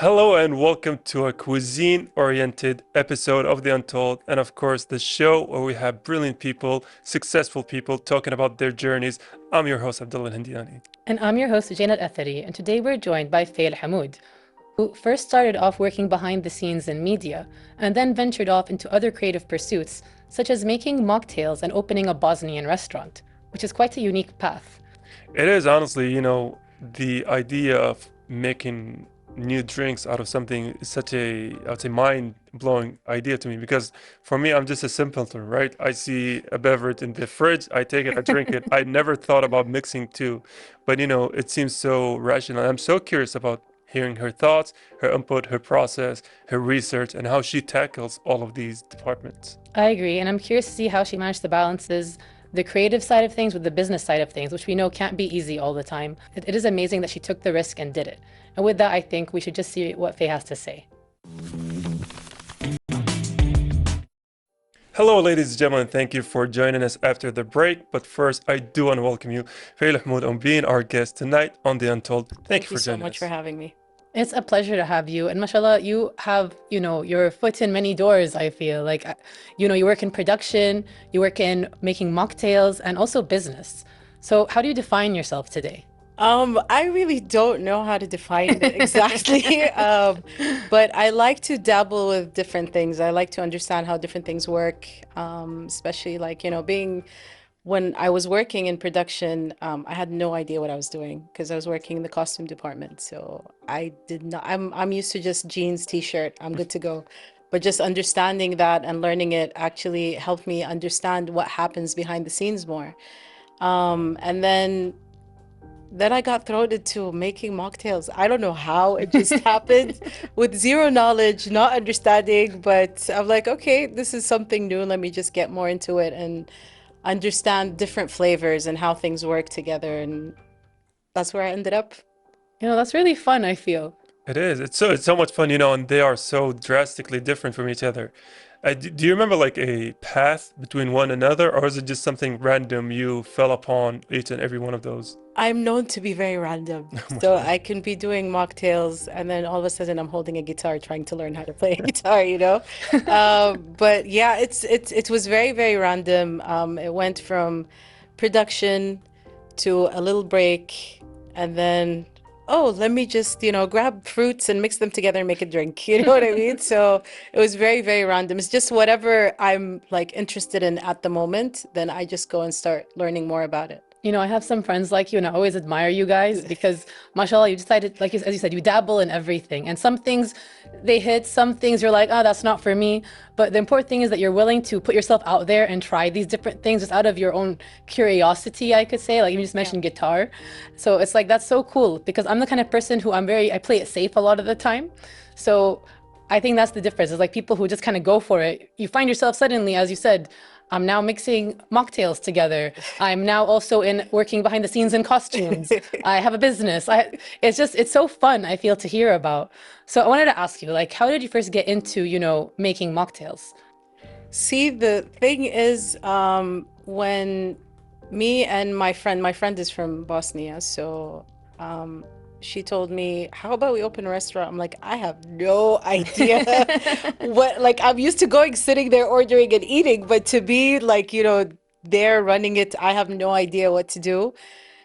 Hello and welcome to a cuisine-oriented episode of The Untold, and of course, the show where we have brilliant people, successful people talking about their journeys. I'm your host, Abdullah Hindiani. And I'm your host, Jainat Athari, and today we're joined by Fay Alhumoud, who first started off working behind the scenes in media and then ventured off into other creative pursuits, such as making mocktails and opening a Bosnian restaurant, which is quite a unique path. It is honestly, the idea of making new drinks out of something is such a, I would say, mind-blowing idea to me because for me, I'm just a simpleton, right? I see a beverage in the fridge, I take it, I drink it. I never thought about mixing two, but it seems so rational. I'm so curious about hearing her thoughts, her input, her process, her research, and how she tackles all of these departments. I agree, and I'm curious to see how she managed to balances the creative side of things with the business side of things, which we know can't be easy all the time. It is amazing that she took the risk and did it. And with that, I think we should just see what Faye has to say. Hello, ladies and gentlemen. Thank you for joining us after the break. But first, I do want to welcome you, Fay Alhumoud, on being our guest tonight on The Untold. Thank you for so joining much us. for having me. It's a pleasure to have you. And mashallah, you have, your foot in many doors, I feel. Like, you work in production, you work in making mocktails and also business. So how do you define yourself today? I really don't know how to define it exactly, but I like to dabble with different things. I like to understand how different things work, especially like, when I was working in production, I had no idea what I was doing because I was working in the costume department. So I did not, I'm used to just jeans, t-shirt, I'm good to go. But just understanding that and learning it actually helped me understand what happens behind the scenes more. And then I got thrown into making mocktails. I don't know how it just happened with zero knowledge, not understanding, but I'm like, okay, this is something new. Let me just get more into it and understand different flavors and how things work together. And that's where I ended up. That's really fun, I feel. It is. It's so much fun, and they are so drastically different from each other. Do you remember like a path between one another, or is it just something random you fell upon each and every one of those? I'm known to be very random. So I can be doing mocktails and then all of a sudden I'm holding a guitar trying to learn how to play a guitar. But yeah, it was very, very random. It went from production to a little break and then, oh, let me just, grab fruits and mix them together and make a drink. You know what I mean? So it was very, very random. It's just whatever I'm like interested in at the moment, then I just go and start learning more about it. I have some friends like you, and I always admire you guys because, mashallah, you decided, like as you said, you dabble in everything. And some things they hit, some things you're like, oh, that's not for me. But the important thing is that you're willing to put yourself out there and try these different things just out of your own curiosity, I could say. Like you just mentioned guitar. So it's like, that's so cool because I'm the kind of person who I play it safe a lot of the time. So I think that's the difference. It's like people who just kind of go for it. You find yourself suddenly, as you said, I'm now mixing mocktails together. I'm now also in working behind the scenes in costumes. I have a business. It's so fun, I feel, to hear about. So I wanted to ask you, like, how did you first get into, making mocktails? See, the thing is, when me and my friend is from Bosnia, so she told me, how about we open a restaurant? I'm like, I have no idea what, like, I'm used to going, sitting there, ordering and eating, but to be like, there running it, I have no idea what to do.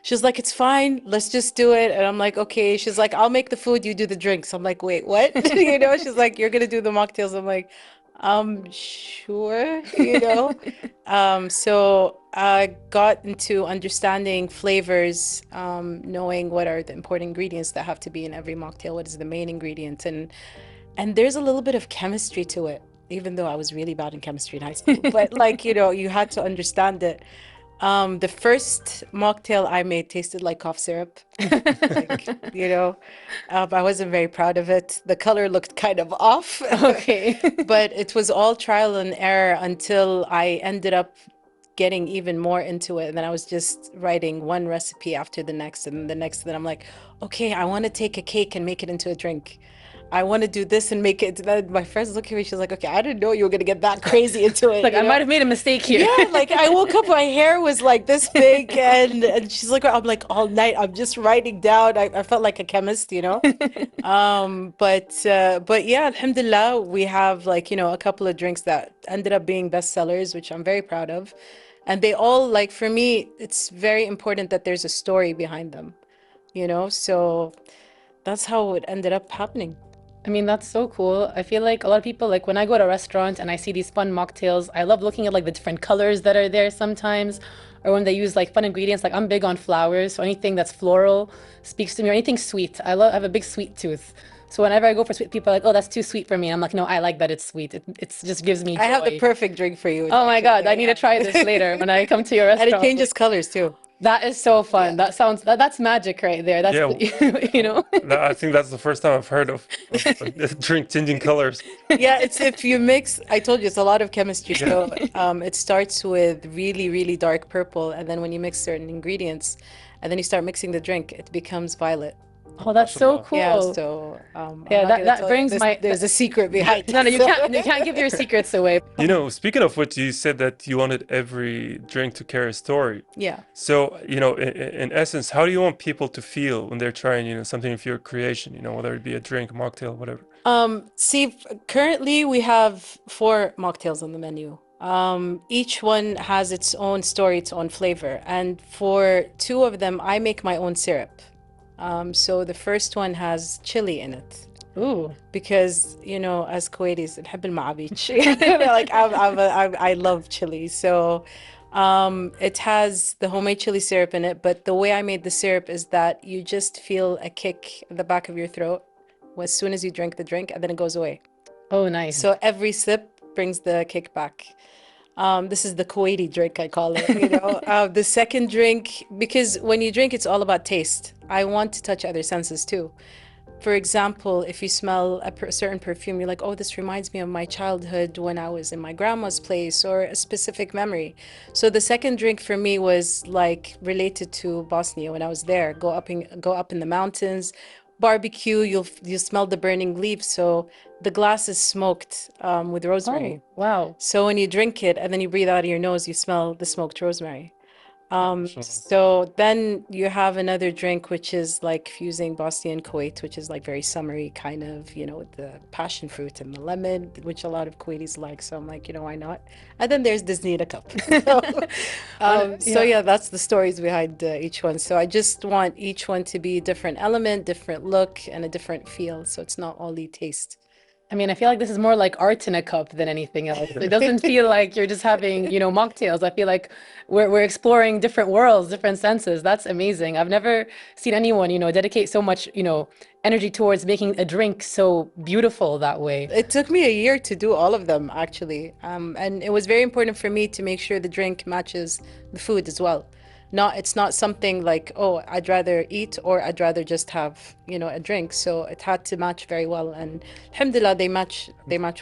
She's like, it's fine, let's just do it. And I'm like, okay. She's like, I'll make the food, you do the drinks. I'm like, wait, what? She's like, you're gonna do the mocktails. I'm like, sure. So I got into understanding flavors, knowing what are the important ingredients that have to be in every mocktail, what is the main ingredient, and there's a little bit of chemistry to it, even though I was really bad in chemistry in high school. But like, you had to understand it. The first mocktail I made tasted like cough syrup. Like, I wasn't very proud of it. The color looked kind of off. Okay. But it was all trial and error until I ended up getting even more into it. And then I was just writing one recipe after the next and the next. And then I'm like, okay, I want to take a cake and make it into a drink. I want to do this and make it. Then my friends look at me. She's like, okay, I didn't know you were gonna get that crazy into it. Like, you I know? might have made a mistake here. Yeah, like I woke up, my hair was like this big, and she's like, I'm like all night, I'm just writing down. I felt like a chemist, you know. But yeah, alhamdulillah, we have like, you know, a couple of drinks that ended up being bestsellers, which I'm very proud of. And they all, like, for me, it's very important that there's a story behind them, you know. So that's how it ended up happening. I mean, that's so cool. I feel like a lot of people, like when I go to a restaurant and I see these fun mocktails, I love looking at like the different colors that are there sometimes, or when they use like fun ingredients. Like I'm big on flowers, so anything that's floral speaks to me, or anything sweet. I have a big sweet tooth. So whenever I go for sweet, people are like, oh, that's too sweet for me. I'm like, no, I like that it's sweet. It just gives me joy. I have the perfect drink for you. Oh my God, I need to try this later when I come to your And restaurant. it changes colors too. That is so fun. That sounds, that's magic right there. That's, Yeah. you know. I think that's the first time I've heard of a drink changing colors. Yeah, it's if you mix, I told you it's a lot of chemistry. So it starts with really, really dark purple, and then when you mix certain ingredients, and then you start mixing the drink, it becomes violet. Oh, that's so cool. Yeah, so I'm Yeah, not gonna that tell brings you. my There's a secret behind it. No, you can't give your secrets away. You know, speaking of which, you said that you wanted every drink to carry a story. Yeah. So, you know, in essence, how do you want people to feel when they're trying, you know, something of your creation, you know, whether it be a drink, mocktail, whatever? See, currently we have 4 mocktails on the menu. Each one has its own story, its own flavor. And for 2 of them, I make my own syrup. So the first one has chili in it. Ooh. Because, you know, as Kuwaitis, نحب المعابيش. Like I love chili. So it has the homemade chili syrup in it, but the way I made the syrup is that you just feel a kick at the back of your throat as soon as you drink the drink, and then it goes away. Oh, nice. So every sip brings the kick back. This is the Kuwaiti drink, I call it, you know. The second drink, because when you drink, it's all about taste. I want to touch other senses too. For example, if you smell a certain perfume, you're like, oh, this reminds me of my childhood when I was in my grandma's place, or a specific memory. So the second drink for me was like related to Bosnia when I was there. Go up in the mountains, barbecue, you smell the burning leaves. So the glass is smoked with rosemary. Oh, wow. So when you drink it and then you breathe out of your nose, you smell the smoked rosemary. So then you have another drink, which is like fusing Bosnia and Kuwait, which is like very summery kind of, you know, with the passion fruit and the lemon, which a lot of Kuwaitis like. So I'm like, you know, why not? And then there's Disney in a cup. So yeah, that's the stories behind each one. So I just want each one to be a different element, different look, and a different feel. So it's not only taste. I mean, I feel like this is more like art in a cup than anything else. It doesn't feel like you're just having, you know, mocktails. I feel like we're exploring different worlds, different senses. That's amazing. I've never seen anyone, you know, dedicate so much, you know, energy towards making a drink so beautiful that way. It took me a year to do all of them, actually. And it was very important for me to make sure the drink matches the food as well. It's not something like, oh, I'd rather eat or I'd rather just have, you know, a drink. So it had to match very well, and alhamdulillah, they match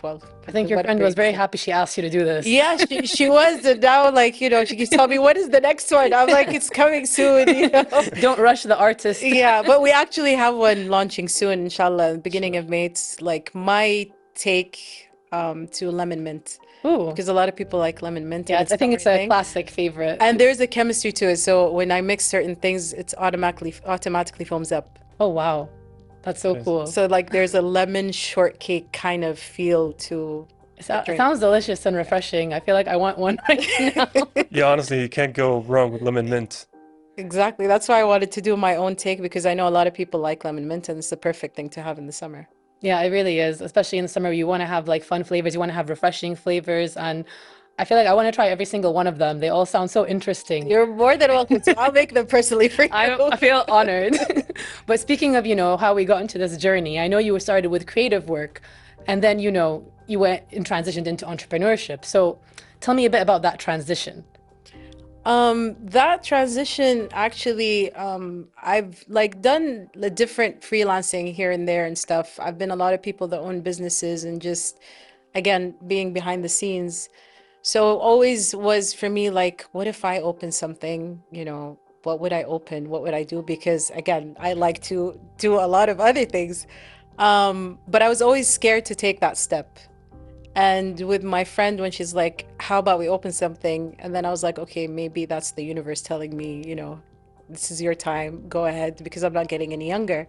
well. I think your friend was very happy she asked you to do this. Yeah, she was. And now, like, you know, she keeps telling me, what is the next one? I'm like, it's coming soon, you know. Don't rush the artist. Yeah, but we actually have one launching soon, inshallah, beginning of May. It's like my take to lemon mint. Ooh. Because a lot of people like lemon mint. Yeah, I think it's a classic favorite. And there's a chemistry to it. So when I mix certain things, it's automatically foams up. Oh, wow. That's so cool. So like there's a lemon shortcake kind of feel to it sounds delicious and refreshing. I feel like I want one right now. Yeah, honestly, you can't go wrong with lemon mint. Exactly. That's why I wanted to do my own take, because I know a lot of people like lemon mint, and it's the perfect thing to have in the summer. Yeah, it really is, especially in the summer. You want to have like fun flavors, you want to have refreshing flavors, and I feel like I want to try every single one of them. They all sound so interesting. You're more than welcome to. I'll make them personally for you. I feel honored. But speaking of, you know, how we got into this journey, I know you started with creative work, and then, you know, you went and transitioned into entrepreneurship. So tell me a bit about that transition. That transition, actually, I've like done the different freelancing here and there and stuff. I've been a lot of people that own businesses, and just, again, being behind the scenes. So always was for me like, what if I open something, you know, what would I open? What would I do? Because again, I like to do a lot of other things. But I was always scared to take that step. And with my friend, when she's like, how about we open something? And then I was like, okay, maybe that's the universe telling me, you know, this is your time, go ahead, because I'm not getting any younger.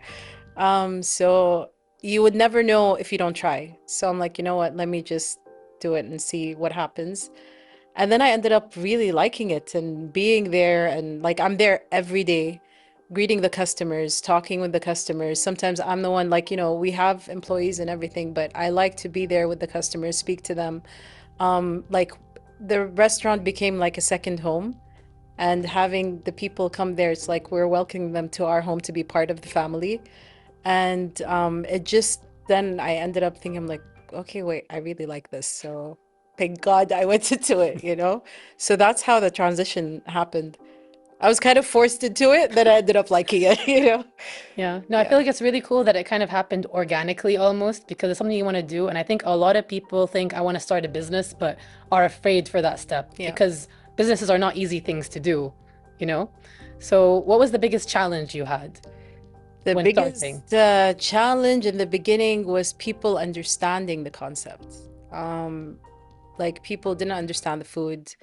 So you would never know if you don't try. So I'm like, you know what, let me just do it and see what happens. And then I ended up really liking it and being there. And like, I'm there every day, greeting the customers, talking with the customers. Sometimes I'm the one, like, you know, we have employees and everything, but I like to be there with the customers, speak to them. Like, the restaurant became like a second home. And having the people come there, it's like we're welcoming them to our home to be part of the family. And it just, then I ended up thinking, I'm like, okay, wait, I really like this. So thank God I went into it, you know? So that's how the transition happened. I was kind of forced into it, then I ended up liking it, you know? Yeah. No, I feel like it's really cool that it kind of happened organically almost because it's something you want to do. And I think a lot of people think I want to start a business, but are afraid for that step Yeah. because businesses are not easy things to do, you know? So what was the biggest challenge you had The when starting? biggest challenge in the beginning was people understanding the concept. Like, people didn't understand the food.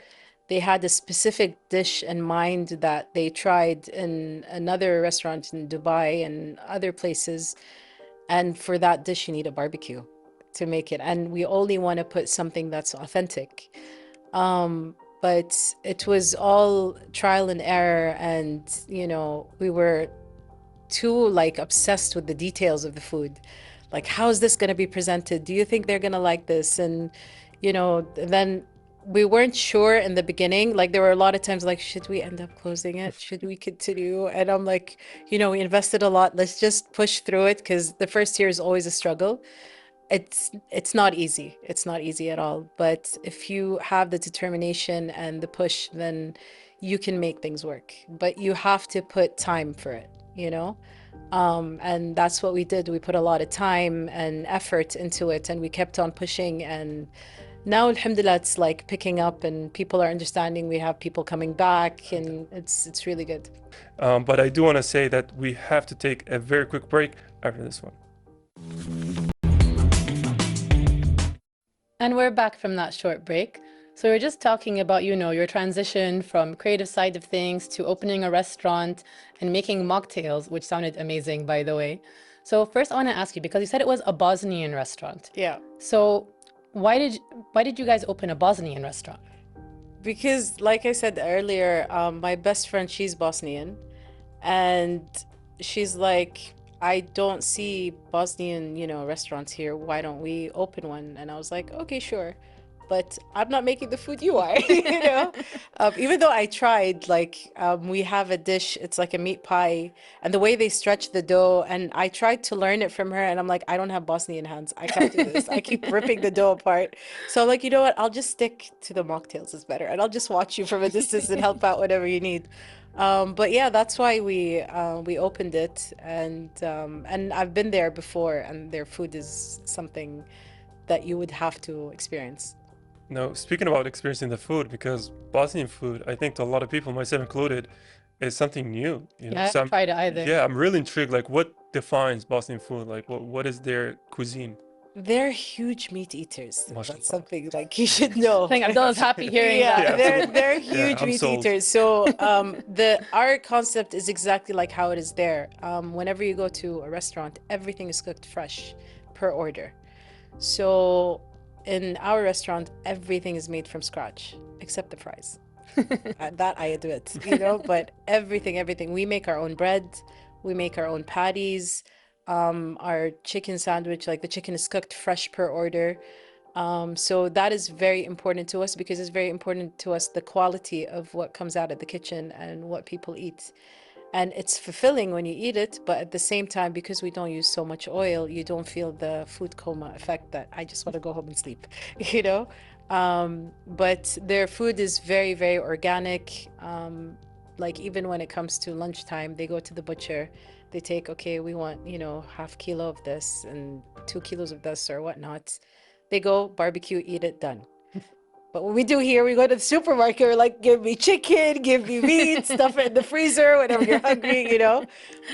They had a specific dish in mind that they tried in another restaurant in Dubai and other places. And for that dish, you need a barbecue to make it. And we only want to put something that's authentic. But it was all trial and error. And, you know, we were too like obsessed with the details of the food. Like, how is this going to be presented? Do you think they're going to like this? And, you know, then we weren't sure in the beginning. Like, there were a lot of times like, should we end up closing it? Should we continue? And I'm like, you know, we invested a lot. Let's just push through it because the first year is always a struggle. It's not easy. It's not easy at all. But if you have the determination and the push, then you can make things work. But you have to put time for it, you know? And that's what we did. We put a lot of time and effort into it, and we kept on pushing. And now, alhamdulillah, it's like picking up, and people are understanding. We have people coming back, and it's really good. But I do want to say that we have to take a very quick break after this one. And we're back from that short break. So we're just talking about, you know, your transition from creative side of things to opening a restaurant and making mocktails, which sounded amazing, by the way. So first I want to ask you, because you said it was a Bosnian restaurant. Yeah. So why did you guys open a Bosnian restaurant? Because, like I said earlier, my best friend, she's Bosnian, and she's like, I don't see Bosnian, you know, restaurants here. Why don't we open one? And I was like, okay, sure. But I'm not making the food, you are, you know? Even though I tried, like, we have a dish, it's like a meat pie, and the way they stretch the dough, and I tried to learn it from her, and I'm like, I don't have Bosnian hands. I can't do this. I keep ripping the dough apart. So I'm like, you know what? I'll just stick to the mocktails, it's better. And I'll just watch you from a distance and help out whatever you need. But yeah, that's why we opened it, and I've been there before, and their food is something that you would have to experience. Now, speaking about experiencing the food, because Bosnian food, I think to a lot of people, myself included, is something new. You know, Yeah, I so haven't tried it either. yeah, I'm really intrigued. Like, what defines Bosnian food? Like, what is their cuisine? They're huge meat eaters. That's Mashallah. something like you should know. I think Abdullah's happy hearing Yeah, that. absolutely. they're Yeah, huge I'm meat sold. eaters. So our concept is exactly like how it is there. Whenever you go to a restaurant, everything is cooked fresh per order. So in our restaurant, everything is made from scratch except the fries. That I admit, you know, but everything. We make our own bread, we make our own patties. Our chicken sandwich, like the chicken is cooked fresh per order. So that is very important to us because it's very important to us the quality of what comes out of the kitchen and what people eat. And it's fulfilling when you eat it, but at the same time, because we don't use so much oil, you don't feel the food coma effect that I just want to go home and sleep, you know? But their food is very, very organic. Like, even when it comes to lunchtime, they go to the butcher, they take, okay, we want, you know, half kilo of this and 2 kilos of this or whatnot. They go barbecue, eat it, done. But when we do here, we go to the supermarket, we're like, give me chicken, give me meat, stuff it in the freezer whenever you're hungry, you know.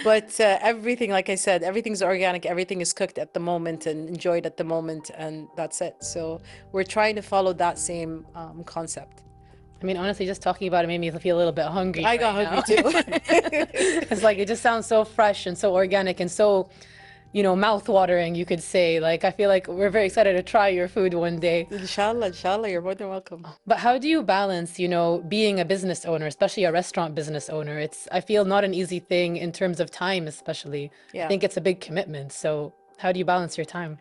But everything, like I said, everything's organic, everything is cooked at the moment and enjoyed at the moment, and that's it. So we're trying to follow that same concept. I mean, honestly, just talking about it made me feel a little bit hungry. I got hungry too. It's like, it just sounds so fresh and so organic and so, you know, mouth-watering, you could say. Like, I feel like we're very excited to try your food one day. Inshallah, inshallah, you're more than welcome. But how do you balance, you know, being a business owner, especially a restaurant business owner? It's, I feel, not an easy thing in terms of time, especially. Yeah. I think it's a big commitment. So how do you balance your time?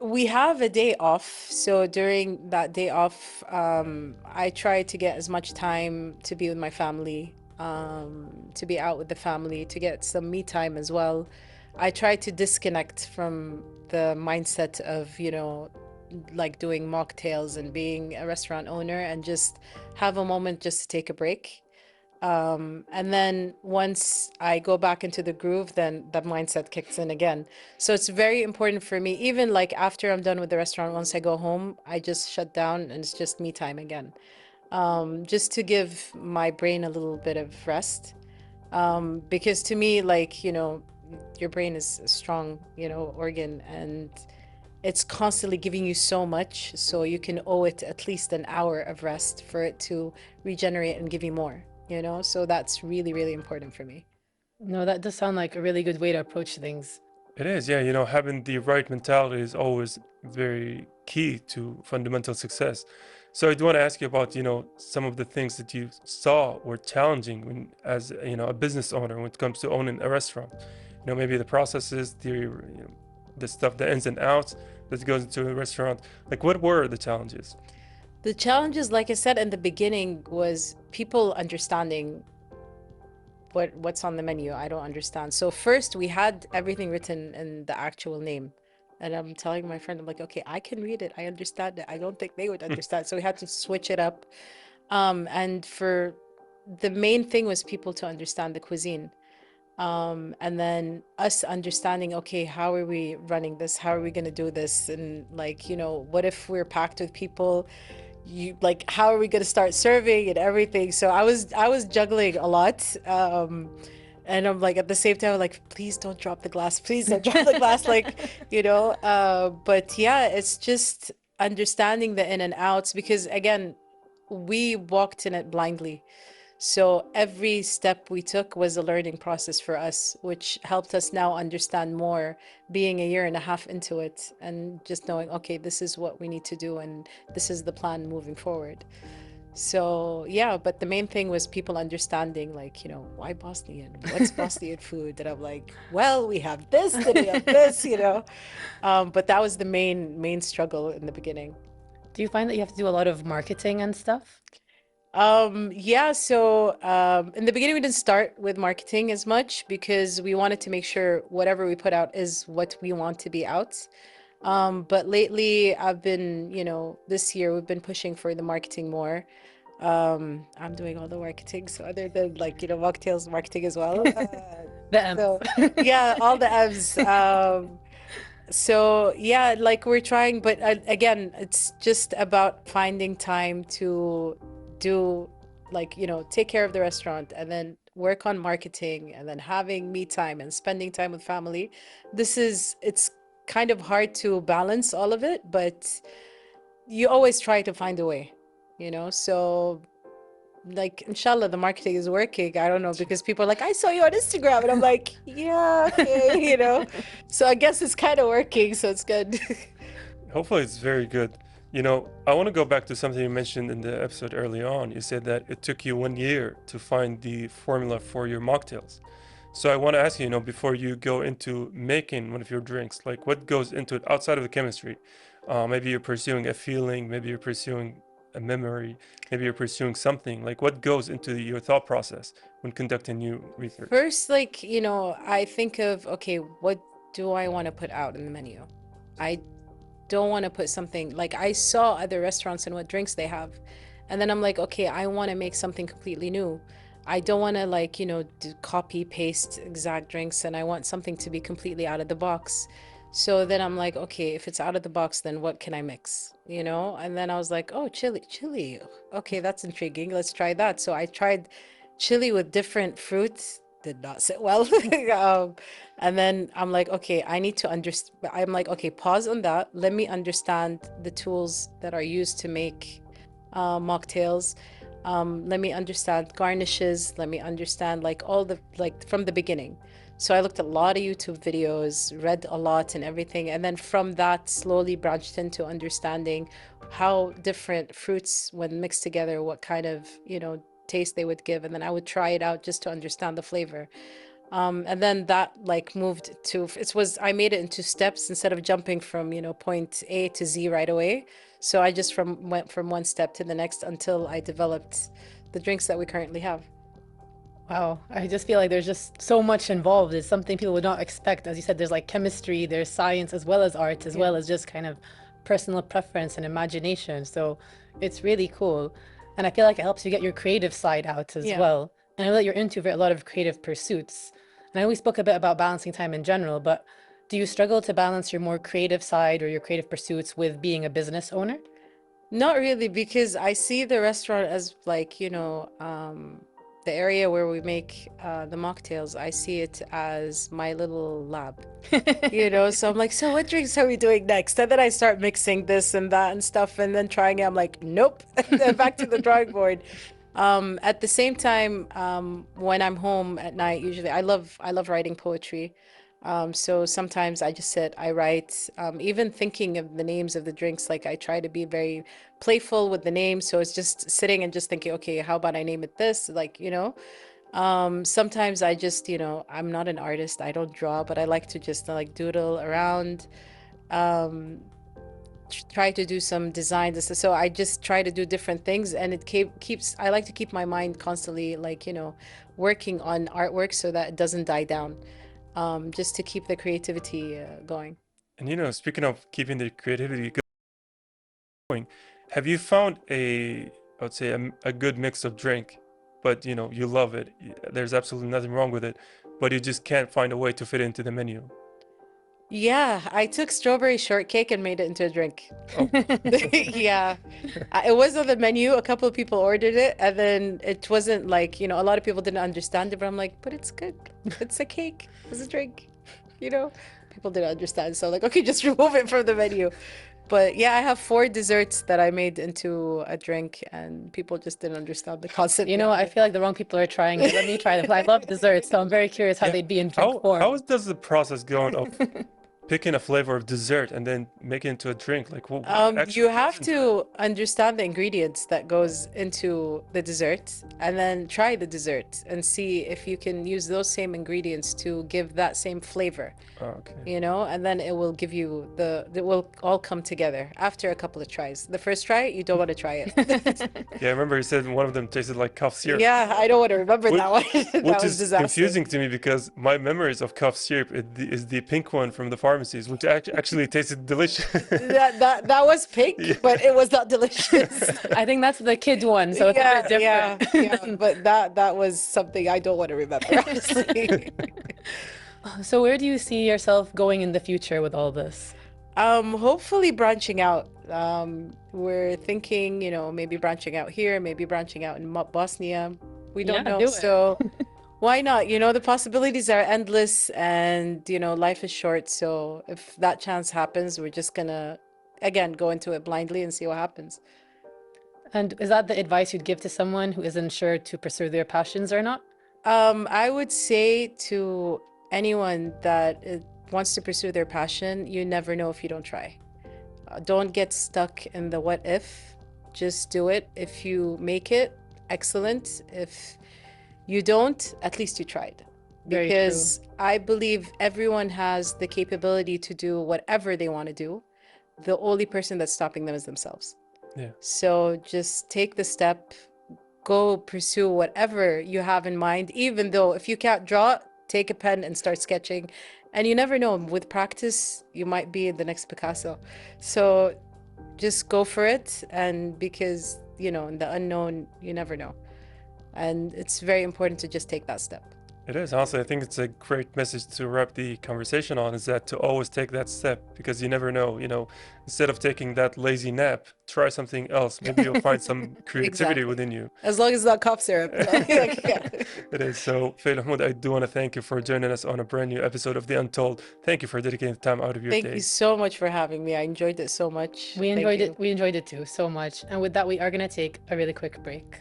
We have a day off. So during that day off, I try to get as much time to be with my family, to be out with the family, to get some me time as well. I try to disconnect from the mindset of, you know, like doing mocktails and being a restaurant owner, and just have a moment just to take a break. And then once I go back into the groove, then that mindset kicks in again. So it's very important for me, even like after I'm done with the restaurant, once I go home, I just shut down and it's just me time again. Just to give my brain a little bit of rest. Because to me, like, you know, your brain is a strong, you know, organ, and it's constantly giving you so much. So you can owe it at least an hour of rest for it to regenerate and give you more. You know, so that's really, really important for me. No, that does sound like a really good way to approach things. It is, yeah. You know, having the right mentality is always very key to fundamental success. So I do want to ask you about, you know, some of the things that you saw were challenging when, as, you know, a business owner when it comes to owning a restaurant. You know, maybe the processes, the stuff, the ins and outs that goes into a restaurant. Like, what were the challenges? The challenges, like I said in the beginning, was people understanding what's on the menu. I don't understand. So first we had everything written in the actual name. And I'm telling my friend, I'm like, okay, I can read it. I understand it. I don't think they would understand. So we had to switch it up. And for the main thing was people to understand the cuisine. And then us understanding, okay, how are we running this? How are we going to do this? And like, you know, what if we're packed with people? You like, how are we going to start serving and everything? So I was juggling a lot. And I'm like, at the same time, like, please don't drop the glass. Please don't drop the glass. Like, you know, but yeah, it's just understanding the in and outs, because again, we walked in it blindly. So every step we took was a learning process for us, which helped us now understand more, being a year and a half into it, and just knowing, okay, this is what we need to do and this is the plan moving forward. So yeah, but the main thing was people understanding, like, you know, why Bosnian? What's Bosnian food? And I'm like, well, we have this and we have this, you know. But that was the main struggle in the beginning. Do you find that you have to do a lot of marketing and stuff? Yeah, so in the beginning we didn't start with marketing as much because we wanted to make sure whatever we put out is what we want to be out. But lately I've been, you know, this year we've been pushing for the marketing more. I'm doing all the marketing, so other than, like, you know, mocktails marketing as well. The M. So yeah, all the M's. So yeah, like we're trying, but again, it's just about finding time to do, like, you know, take care of the restaurant and then work on marketing and then having me time and spending time with family. It's kind of hard to balance all of it, but you always try to find a way, you know. So like, inshallah, the marketing is working. I don't know, because people are like, I saw you on Instagram, and I'm like, yeah, okay, you know. So I guess it's kind of working, so it's good. Hopefully it's very good. You know, I want to go back to something you mentioned in the episode early on. You said that it took you 1 year to find the formula for your mocktails. So I want to ask you, you know, before you go into making one of your drinks, like, what goes into it outside of the chemistry? Maybe you're pursuing a feeling, maybe you're pursuing a memory, maybe you're pursuing something. Like, what goes into your thought process when conducting new research? First, like, you know, I think of, okay, what do I want to put out in the menu? I don't want to put something, like, I saw other restaurants and what drinks they have, and then I'm like, okay, I want to make something completely new. I don't want to, like, you know, copy paste exact drinks, and I want something to be completely out of the box. So then I'm like, okay, if it's out of the box, then what can I mix? You know? And then I was like, oh, chili. Okay, that's intriguing. Let's try that. So I tried chili with different fruits. Did not sit well. And then I'm like, okay, I need to understand. I'm like, okay, pause on that. Let me understand the tools that are used to make mocktails. Let me understand garnishes. Let me understand like all the, like from the beginning. So I looked at a lot of YouTube videos, read a lot and everything. And then from that, slowly branched into understanding how different fruits, when mixed together, what kind of, you know, taste they would give. And then I would try it out just to understand the flavor. And then that like moved to, I made it into steps instead of jumping from, you know, point A to Z right away. So I just went from one step to the next until I developed the drinks that we currently have. Wow, I just feel like there's just so much involved. It's something people would not expect. As you said, there's like chemistry, there's science, as well as art, as well as just kind of personal preference and imagination. So it's really cool. And I feel like it helps you get your creative side out as well. And I know that you're into a lot of creative pursuits. And I know we spoke a bit about balancing time in general, but do you struggle to balance your more creative side or your creative pursuits with being a business owner? Not really, because I see the restaurant as like, you know, the area where we make the mocktails, I see it as my little lab, you know? So I'm like, so what drinks are we doing next? And then I start mixing this and that and stuff and then trying it. I'm like, nope, back to the drawing board. At the same time, when I'm home at night, usually I love writing poetry. So sometimes I just sit, I write, even thinking of the names of the drinks, like I try to be very playful with the names. So it's just sitting and just thinking, okay, how about I name it this? Like, you know, sometimes I just, you know, I'm not an artist, I don't draw, but I like to just like doodle around, try to do some designs. So I just try to do different things, and it keeps, I like to keep my mind constantly like, you know, working on artwork so that it doesn't die down. Just to keep the creativity going. And you know, speaking of keeping the creativity going, have you found I would say a good mix of drink, but you know, you love it. There's absolutely nothing wrong with it, but you just can't find a way to fit it into the menu. Yeah, I took strawberry shortcake and made it into a drink. Oh. Yeah, it was on the menu. A couple of people ordered it, and then it wasn't like, you know, a lot of people didn't understand it, but I'm like, but it's good. It's a cake. It's a drink. You know, people didn't understand. So like, okay, just remove it from the menu. But yeah, I have 4 desserts that I made into a drink, and people just didn't understand the concept. You know, I feel like the wrong people are trying it. Let me try them. I love desserts, so I'm very curious how they'd be in drink form. How does the process go of picking a flavor of dessert and then make it into a drink? Like, what you have to understand the ingredients that goes into the dessert, and then try the dessert and see if you can use those same ingredients to give that same flavor. Okay. You know, and then it will give you it will all come together after a couple of tries. The first try, you don't want to try it. Yeah, I remember you said one of them tasted like cough syrup. Yeah, I don't want to remember that one. That Which was is disaster. confusing to me because my memories of cough syrup is the pink one from the pharmacies, which actually tasted delicious. That was pink, but it was not delicious. I think that's the kid one, so it's a bit different. Yeah, but that was something I don't want to remember, honestly. So where do you see yourself going in the future with all this? Hopefully branching out. We're thinking, you know, maybe branching out here, maybe branching out in Bosnia. We don't know. So why not? You know, the possibilities are endless, and, you know, life is short. So if that chance happens, we're just gonna, again, go into it blindly and see what happens. And is that the advice you'd give to someone who isn't sure to pursue their passions or not? I would say to anyone that wants to pursue their passion, you never know if you don't try. Don't get stuck in the what if. Just do it. If you make it, excellent. If you don't, at least you tried. Because I believe everyone has the capability to do whatever they want to do. The only person that's stopping them is themselves. Yeah. So just take the step, go pursue whatever you have in mind, even though if you can't draw, take a pen and start sketching. And you never know, with practice, you might be the next Picasso. So just go for it. And because, you know, in the unknown, you never know. And it's very important to just take that step. It is. Honestly, I think it's a great message to wrap the conversation on, is that to always take that step, because you never know, instead of taking that lazy nap, try something else. Maybe you'll find some creativity Exactly. within you. As long as it's not cough syrup. It is. So, Fay Alhumoud, I do want to thank you for joining us on a brand new episode of The Untold. Thank you for dedicating the time out of your Thank day. you so much for having me. I enjoyed it so much. We Thank enjoyed you. it. We enjoyed it too so much. And with that, we are going to take a really quick break.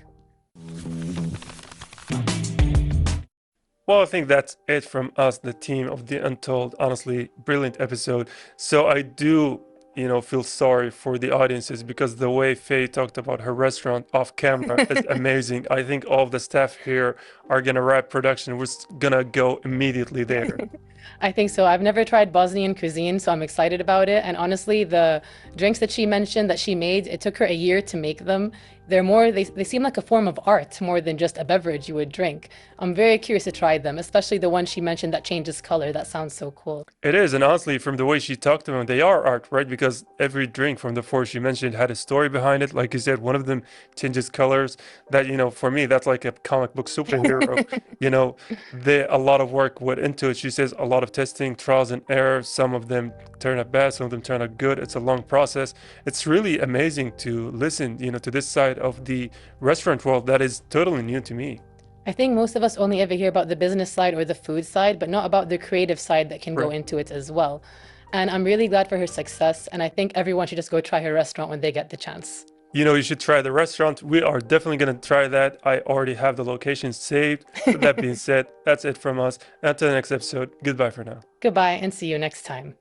Well, I think that's it from us, the team of The Untold. Honestly, brilliant episode. So I do, feel sorry for the audiences, because the way Faye talked about her restaurant off camera is amazing. I think all of the staff here are gonna wrap production. We're gonna go immediately there. I think so. I've never tried Bosnian cuisine, so I'm excited about it. And honestly, the drinks that she mentioned that she made, it took her a year to make them. They seem like a form of art more than just a beverage you would drink. I'm very curious to try them, especially the one she mentioned that changes color. That sounds so cool. It is, and honestly, from the way she talked to them, they are art, right? Because every drink from the four she mentioned had a story behind it. Like you said, one of them changes colors. That, for me, that's like a comic book superhero. A lot of work went into it. She says a lot of testing, trials and errors. Some of them turn out bad, some of them turn out good. It's a long process. It's really amazing to listen, to this side of the restaurant world that is totally new to me. I think most of us only ever hear about the business side or the food side, but not about the creative side that can go into it as well. And I'm really glad for her success. And I think everyone should just go try her restaurant when they get the chance. You should try the restaurant. We are definitely going to try that. I already have the location saved. With that being said, that's it from us. Until the next episode, goodbye for now. Goodbye and see you next time.